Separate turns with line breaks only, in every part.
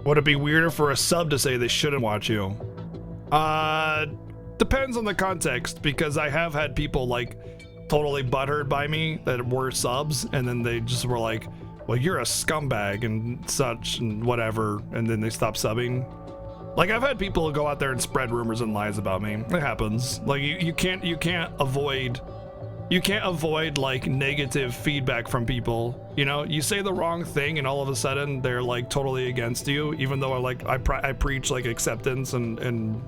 Would it be weirder for a sub to say they shouldn't watch you? Depends on the context, because I have had people like totally butthurt by me that were subs, and then they just were like, well, you're a scumbag and such and whatever, and then they stop subbing. Like, I've had people go out there and spread rumors and lies about me. It happens. Like, you can't avoid like negative feedback from people. You know, you say the wrong thing and all of a sudden they're like totally against you, even though I preach like acceptance and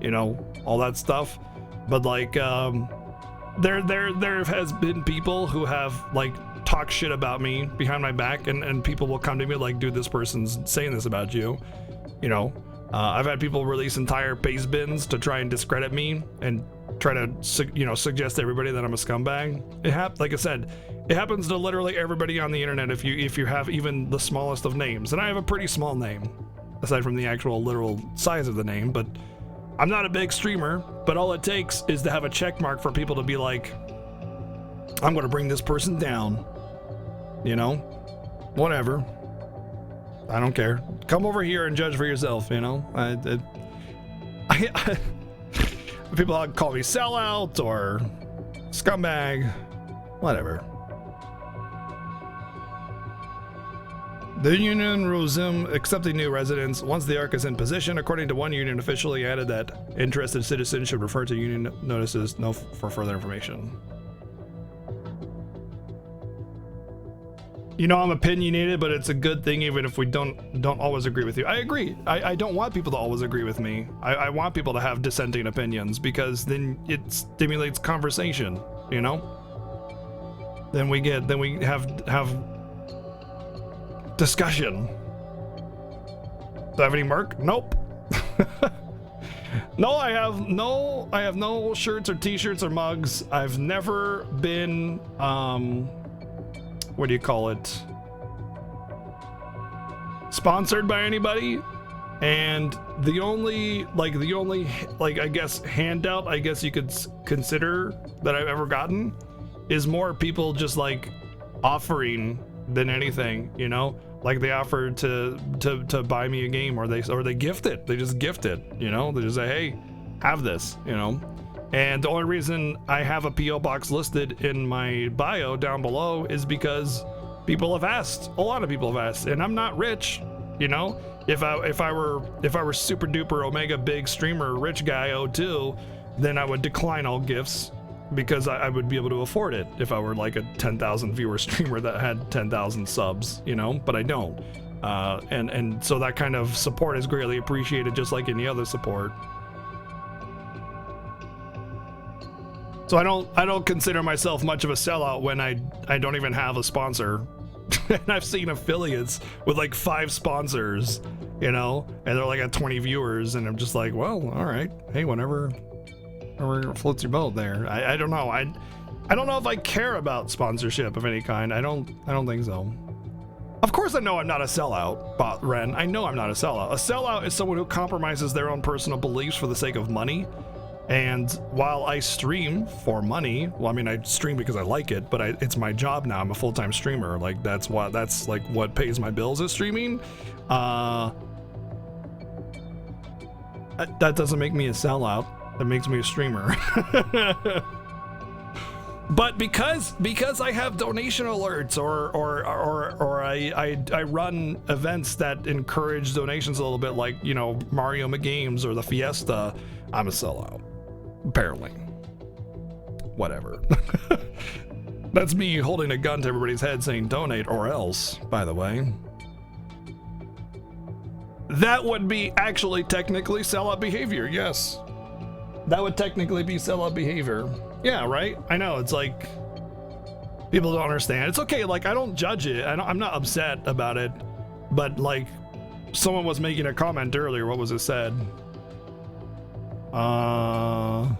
you know, all that stuff. But like there has been people who have like talked shit about me behind my back, and people will come to me like, dude, this person's saying this about you. You know, I've had people release entire paste bins to try and discredit me and try to, you know, suggest to everybody that I'm a scumbag. Like I said, it happens to literally everybody on the internet if you have even the smallest of names. And I have a pretty small name, aside from the actual literal size of the name, but I'm not a big streamer. But all it takes is to have a check mark for people to be like, I'm gonna bring this person down. You know? Whatever. I don't care. Come over here and judge for yourself, you know? People call me sellout or scumbag, whatever. The union resumed accepting new residents once the ARC is in position. According to one union, officially added that interested citizens should refer to union notices for further information. You know, I'm opinionated, but it's a good thing even if we don't always agree with you. I agree. I don't want people to always agree with me. I want people to have dissenting opinions, because then it stimulates conversation, you know? Then we have discussion. Do I have any merch? Nope. No, I have no shirts or t-shirts or mugs. I've never been what do you call it? Sponsored by anybody. And the only I guess handout I guess you could consider that I've ever gotten is more people just like offering than anything, you know? Like they offer to buy me a game, or they gift it. They just gift it, you know? They just say, hey, have this, you know? And the only reason I have a PO box listed in my bio down below is because people have asked. A lot of people have asked, and I'm not rich, you know. If I were super duper omega big streamer rich guy O2, then I would decline all gifts, because I would be able to afford it if I were like a 10,000 viewer streamer that had 10,000 subs, you know. But I don't, and so that kind of support is greatly appreciated, just like any other support. So I don't consider myself much of a sellout when I don't even have a sponsor. And I've seen affiliates with like 5 sponsors, you know, and they're like at 20 viewers, and I'm just like, well, all right, hey, whenever floats your boat there. I don't know. I don't know if I care about sponsorship of any kind. I don't think so. Of course I know I'm not a sellout, Bot Ren. I know I'm not a sellout. A sellout is someone who compromises their own personal beliefs for the sake of money. And while I stream for money, well, I mean, I stream because I like it, but it's my job now. I'm a full-time streamer. Like that's like what pays my bills is streaming. That doesn't make me a sellout. That makes me a streamer. But because I have donation alerts or I run events that encourage donations a little bit, like, you know, Mario Games or the Fiesta, I'm a sellout. Apparently. Whatever. That's me holding a gun to everybody's head saying donate or else, by the way. That would be actually technically sellout behavior, yes. That would technically be sellout behavior. Yeah, right? I know, it's like, people don't understand. It's okay, like, I don't judge it. I'm not upset about it. But, like, someone was making a comment earlier. What was it said? Oh,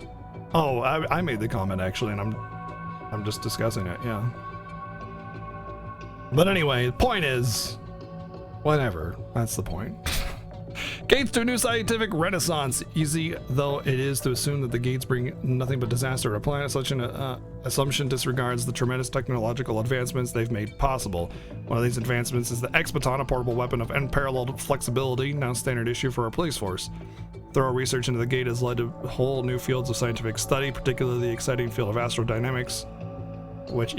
I made the comment, actually, and I'm just discussing it, yeah. But anyway, the point is, whatever. That's the point. Gates to a new scientific renaissance. Easy though it is to assume that the gates bring nothing but disaster to a planet, such an assumption disregards the tremendous technological advancements they've made possible. One of these advancements is the X-Baton, a portable weapon of unparalleled flexibility, now standard issue for our police force. Thorough research into the gate has led to whole new fields of scientific study, particularly the exciting field of astrodynamics, which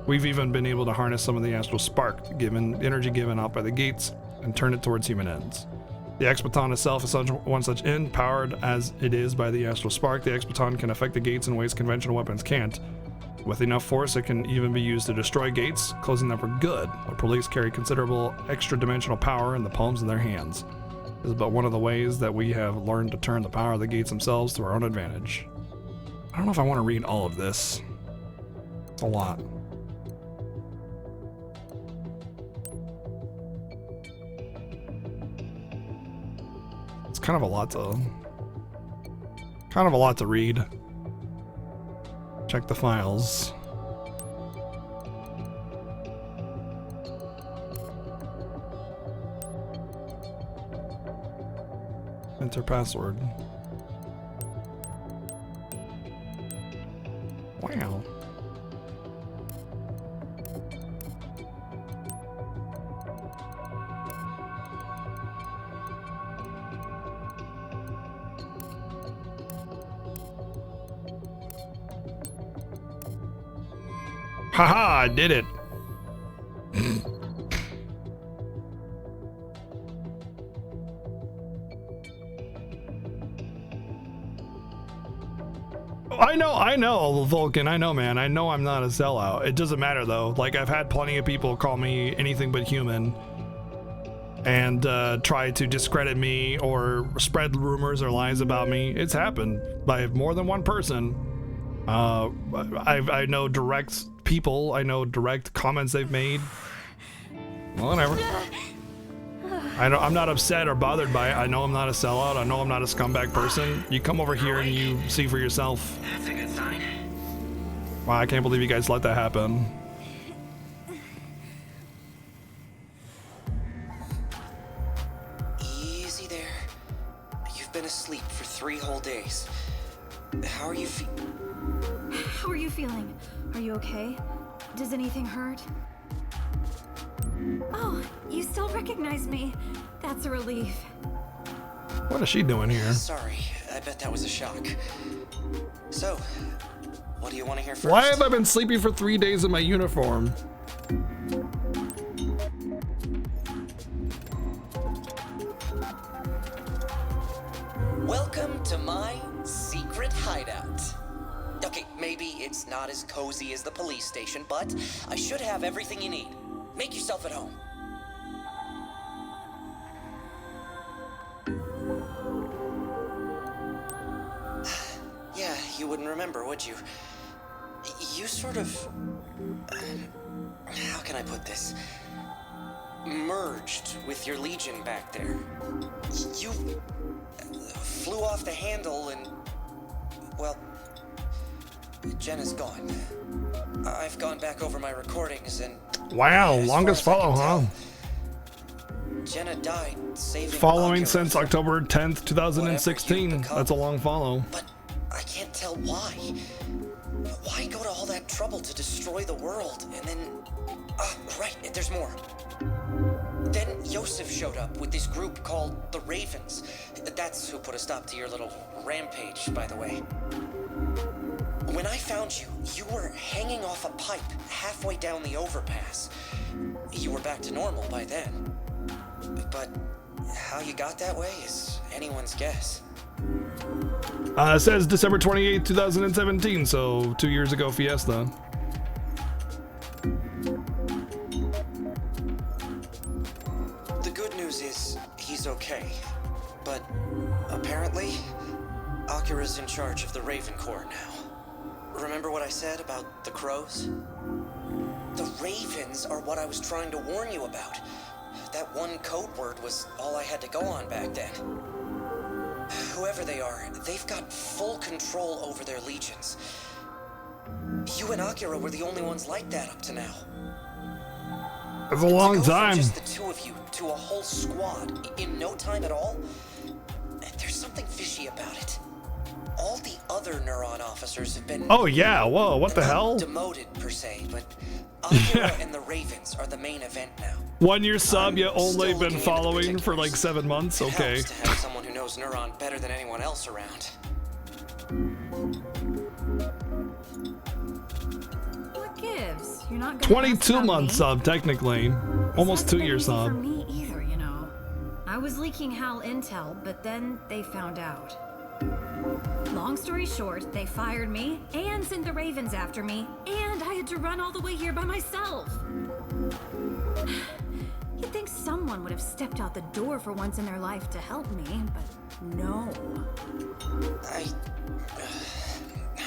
we've even been able to harness some of the astral spark, given energy given out by the gates, and turn it towards human ends. The X-Baton itself is one such end. Powered as it is by the astral spark, the X-Baton can affect the gates in ways conventional weapons can't. With enough force, it can even be used to destroy gates, closing them for good. The police carry considerable extra-dimensional power in the palms of their hands. This is but one of the ways that we have learned to turn the power of the gates themselves to our own advantage. I don't know if I want to read all of this. It's a lot. It's kind of a lot to read. Check the files. Enter password. Wow. Haha, I did it. I know, Vulcan. I know, man. I know I'm not a sellout. It doesn't matter, though. Like, I've had plenty of people call me anything but human and try to discredit me or spread rumors or lies about me. It's happened by more than one person. I know direct people. I know direct comments they've made. Well, whatever. I'm not upset or bothered by it. I know I'm not a sellout. I know I'm not a scumbag person. You come over here and you see for yourself.
That's a good sign.
Wow, I can't believe you guys let that happen.
Easy there. You've been asleep for 3 whole days. How are you
How are you feeling? Are you okay? Does anything hurt? Oh, you still recognize me. That's a relief.
What is she doing here?
Sorry, I bet that was a shock. So, what do you want to hear first?
Why have I been sleeping for 3 days in my uniform?
Welcome to my secret hideout. Okay, maybe it's not as cozy as the police station, but I should have everything you need. Make yourself at home. Yeah, you wouldn't remember, would you? You sort of... how can I put this? Merged with your Legion back there. You flew off the handle and... well, Jenna's gone. I've gone back over my recordings and...
Wow, longest follow, huh?
Jenna died saving
Following
Oculus.
since October 10th, 2016. That's a long follow.
But I can't tell why. Why go to all that trouble to destroy the world and then... right, there's more. Then Yosef showed up with this group called the Ravens. That's who put a stop to your little rampage, by the way. When I found you, you were hanging off a pipe halfway down the overpass. You were back to normal by then. But how you got that way is anyone's guess.
It says December 28th, 2017, so 2 years ago Fiesta.
The good news is he's okay. But apparently, Akira's in charge of the Raven Corps now. Remember what I said about the crows? The Ravens are what I was trying to warn you about. That one code word was all I had to go on back then. Whoever they are, they've got full control over their legions. You and Akira were the only ones like that up to now.
That's a long
To go from
time.
just the two of you to a whole squad in no time at all? There's something fishy about it. All the other Neuron officers have been...
Oh yeah, whoa, what the
not
hell?
demoted per se, but Akira and the Ravens are the main event now.
1 year sub, you only
still
been
looking into the
following for like
particulars.
7 months?
It
Okay.
helps to have someone who knows Neuron better than anyone else around.
What gives? You're not gonna
22
ask about
month
me?
sub, technically. Almost
This
2
hasn't been
year
easy for
sub.
me either, you know. I was leaking Hal intel, but then they found out. Long story short, they fired me and sent the Ravens after me, and I had to run all the way here by myself. You'd think someone would have stepped out the door for once in their life to help me, but no.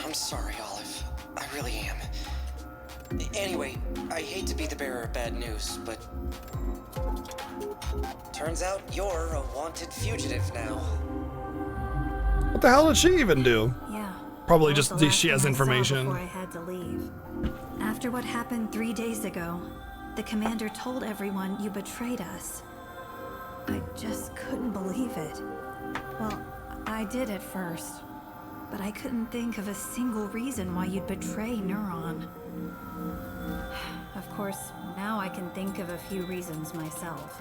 I'm sorry, Olive. I really am. Anyway, I hate to be the bearer of bad news, but... turns out you're a wanted fugitive now.
What the hell did she even do?
Yeah.
Probably
that was
just
the last
she has
thing I saw
information.
Before I had to leave. After what happened 3 days ago, the commander told everyone you betrayed us. I just couldn't believe it. Well, I did at first, but I couldn't think of a single reason why you'd betray Neuron. Of course, now I can think of a few reasons myself.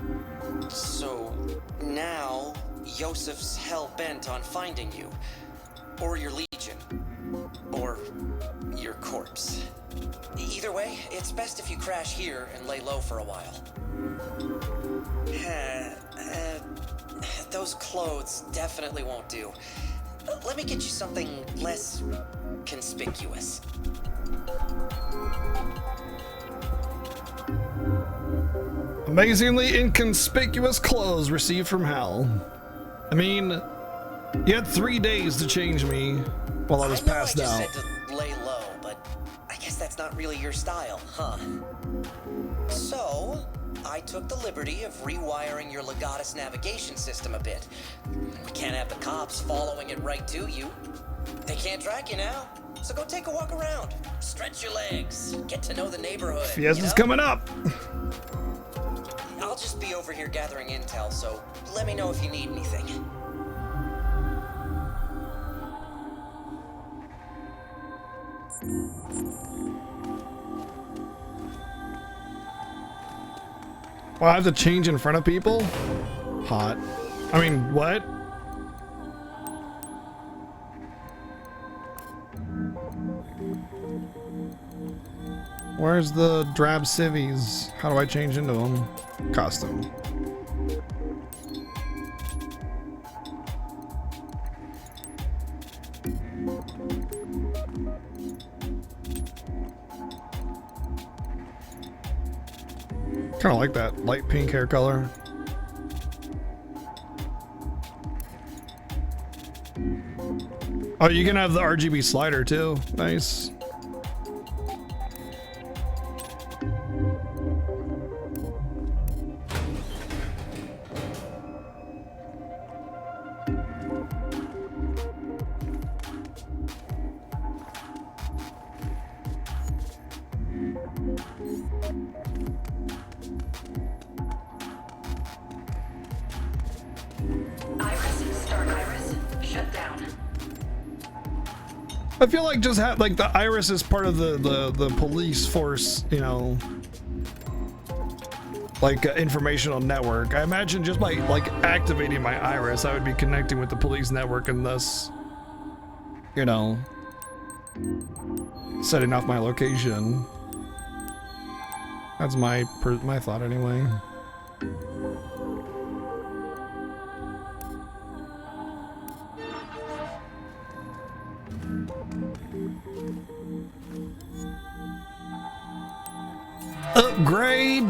So, now, Yosef's hell-bent on finding you. Or your Legion. Or your corpse. Either way, it's best if you crash here and lay low for a while. Those clothes definitely won't do. Let me get you something less conspicuous.
Amazingly inconspicuous clothes received from Hal. I mean, you had 3 days to change me while I was passed
I know I
out.
just said to lay low, but I guess that's not really your style, huh? So, I took the liberty of rewiring your Legatus navigation system a bit. We can't have the cops following it right to you. They can't track you now, so go take a walk around. Stretch your legs, get to know the neighborhood.
Fiesta's coming up.
I'll just be over here gathering intel, so let me know if you need anything.
Well, I have to change in front of people? Hot. I mean, what? Where's the drab civvies? How do I change into them? Costume. Kind of like that light pink hair color. Oh, you can have the RGB slider too. Nice. I feel like just have like the Iris is part of the police force, you know, like informational network. I imagine just by like activating my Iris, I would be connecting with the police network and thus, you know, setting off my location. That's my thought anyway. Upgrade.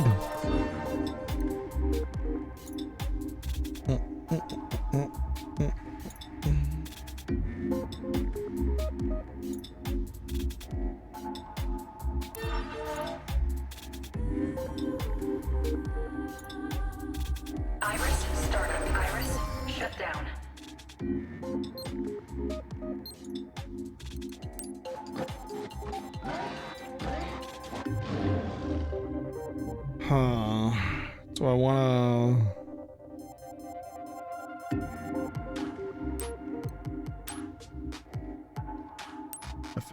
Iris, startup. Iris, shut down.
Huh.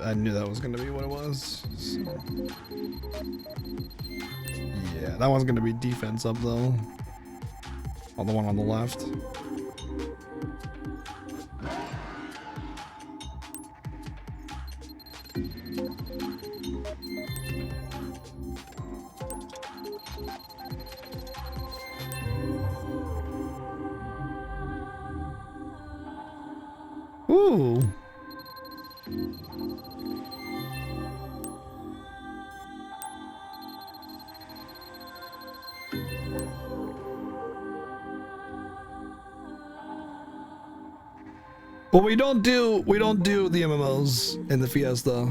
I knew that was gonna be what it was. So. Yeah, that one's gonna be defense up though. Oh, the one on the left. Ooh. Well, we don't do the MMOs in the Fiesta.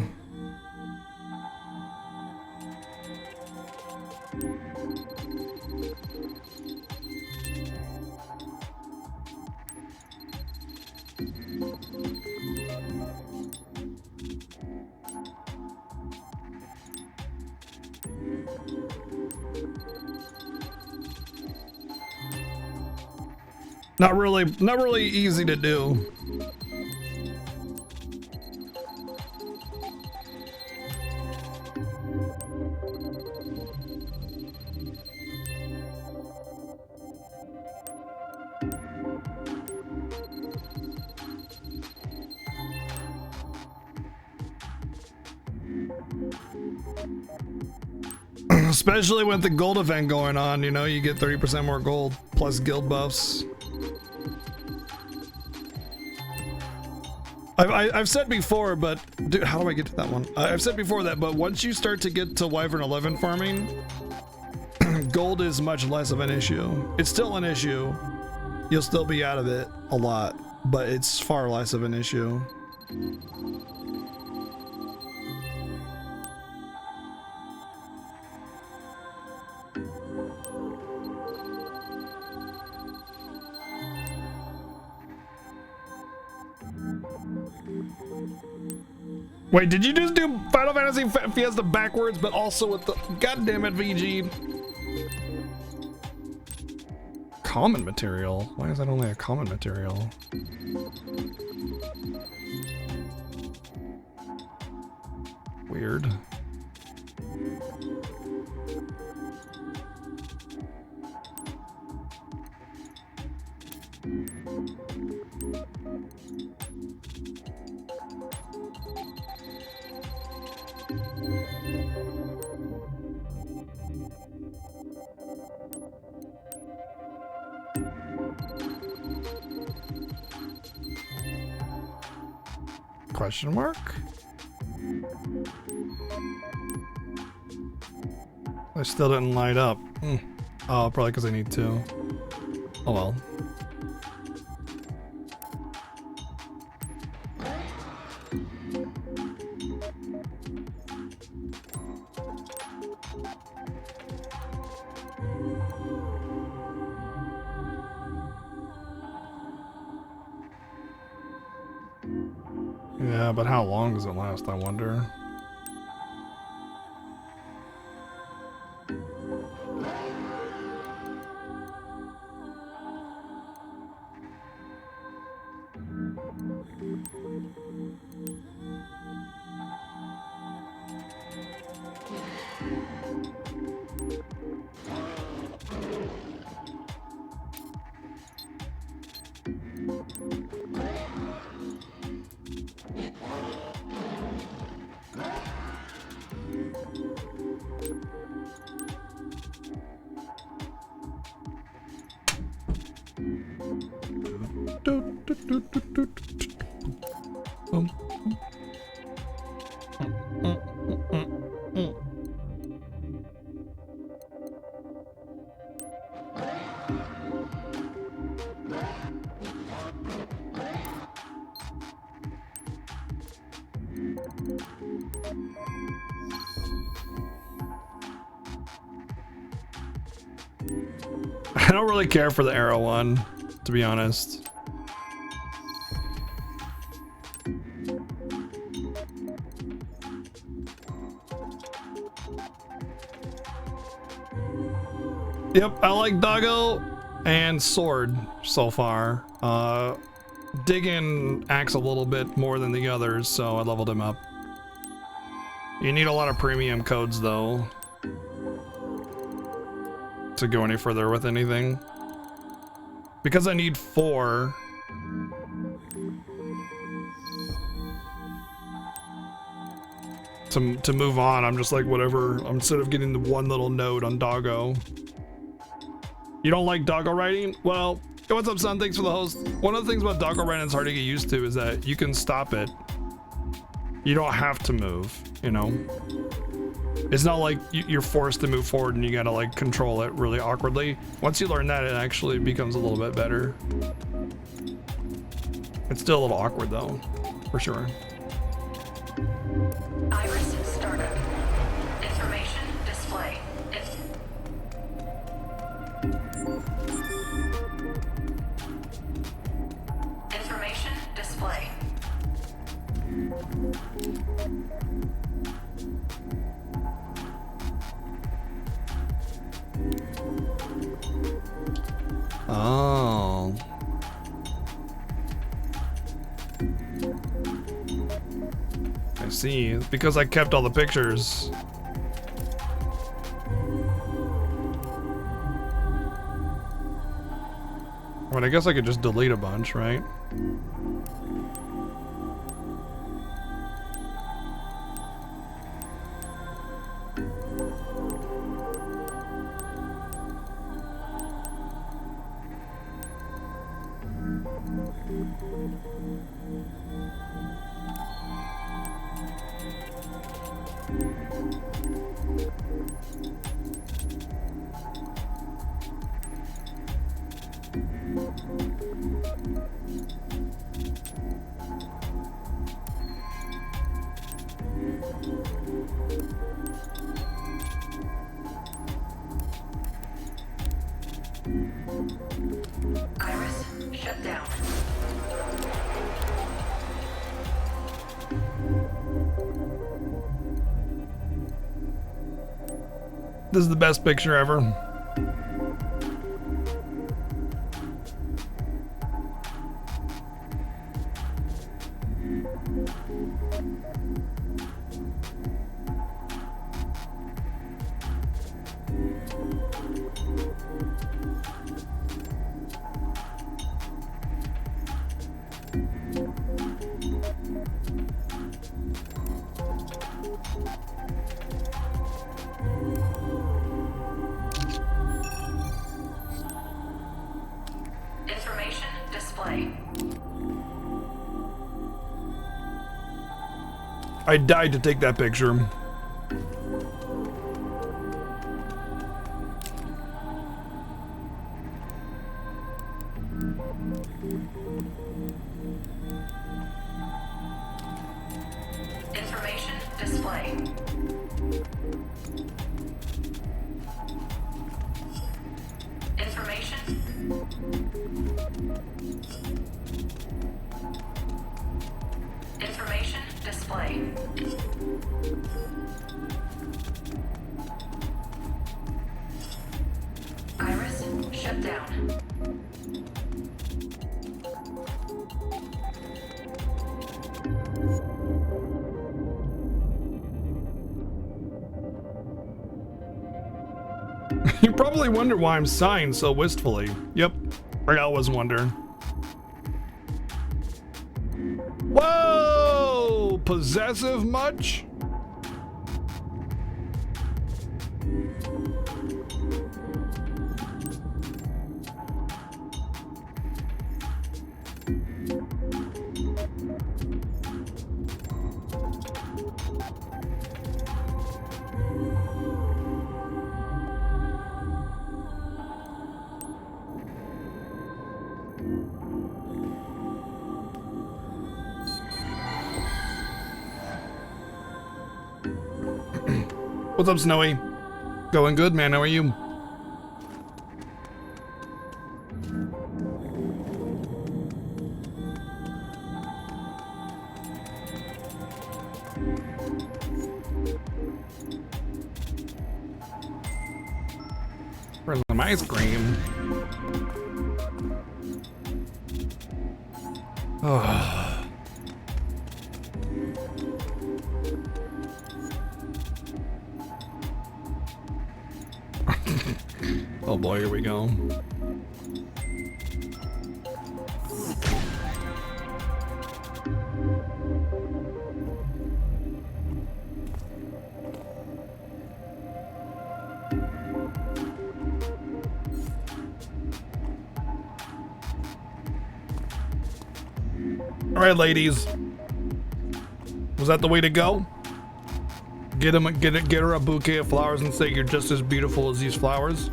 Not really easy to do. Especially with the gold event going on, you know, you get 30% more gold plus guild buffs. I've said before, but dude, how do I get to that one? I've said before that, but once you start to get to Wyvern 11 farming, gold is much less of an issue. It's still an issue. You'll still be out of it a lot, but it's far less of an issue. Wait, did you just do Final Fantasy Fiesta backwards, but also with the... God damn it, VG. Common material? Why is that only a common material? Weird. Question mark? I still didn't light up. Oh, probably because I need to. Oh well. Yeah, but how long does it last, I wonder? I don't really care for the arrow one, to be honest. Yep, I like Doggo and Sword so far. Digging Axe a little bit more than the others, so I leveled him up. You need a lot of premium codes though to go any further with anything. Because I need 4. To move on, I'm just like, whatever. Instead of getting the one little node on Doggo. You don't like Doggo riding? Well, hey, what's up, son? Thanks for the host. One of the things about Doggo riding that's hard to get used to is that you can stop it. You don't have to move, you know? It's not like you're forced to move forward and you gotta like control it really awkwardly. Once you learn that, it actually becomes a little bit better. It's still a little awkward though, for sure.
Iris startup. Information display. Information display.
Oh. I see. Because I kept all the pictures. I mean, I guess I could just delete a bunch, right?
Iris shut down.
This is the best picture ever.
Information display.
I died to take that picture.
Information display. Information. Information display. Iris shut down.
You probably wonder why I'm sighing so wistfully. Yep, I always wonder. Whoa! Possessive much? What's up, Snowy? Going good, man. How are you? Where's my ice cream. Oh. Oh boy, here we go. All right, ladies. Was that the way to go? Get her a bouquet of flowers and say you're just as beautiful as these flowers.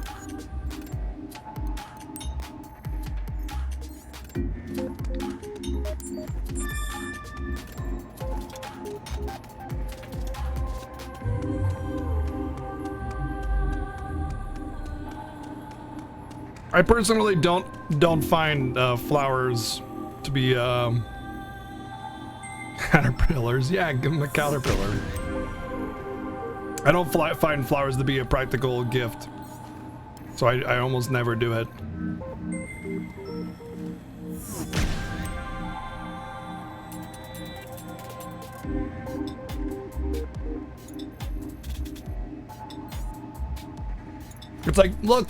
I personally don't find flowers to be caterpillars. Yeah, give them a caterpillar. I don't find flowers to be a practical gift, so I almost never do it. It's like, look,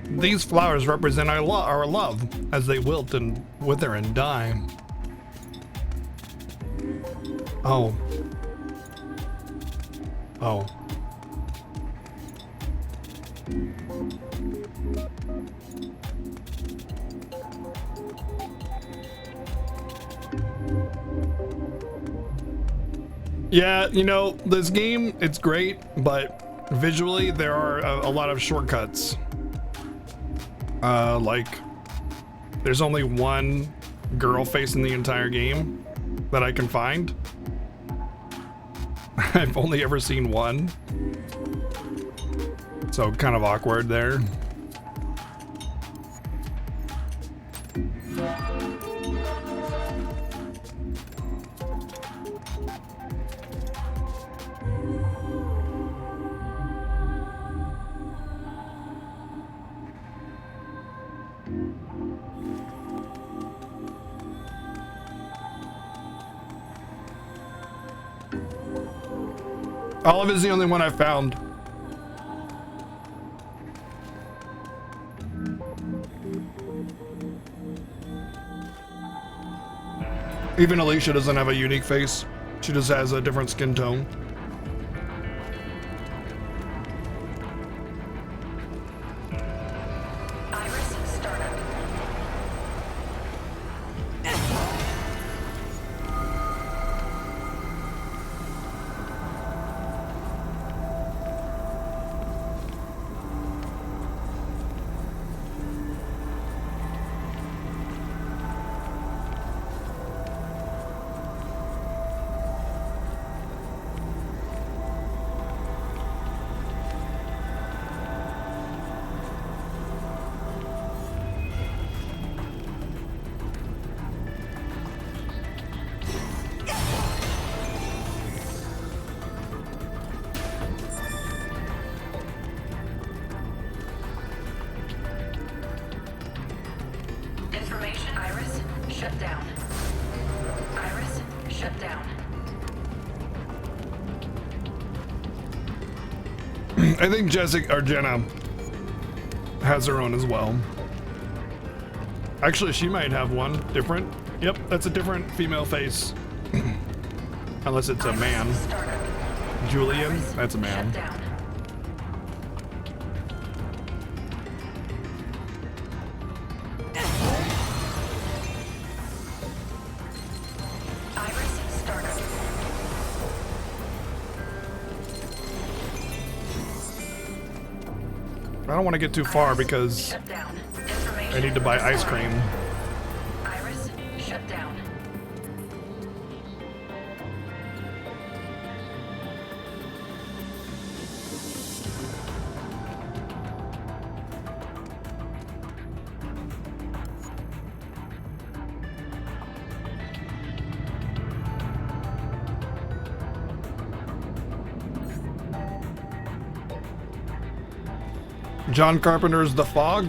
these flowers represent our love as they wilt and wither and die. Oh. Oh. Yeah, you know, this game, it's great, but visually there are a lot of shortcuts. Like, there's only one girl face in the entire game that I can find. I've only ever seen one. So kind of awkward there. Olive is the only one I found. Even Alicia doesn't have a unique face. She just has a different skin tone. I think Jessica or Jenna has her own as well. Actually, she might have one different. Yep, that's a different female face. Unless it's a man. Julian, that's a man. I don't want to get too far because I need to buy ice cream.
Iris, shut down.
John Carpenter's The Fog.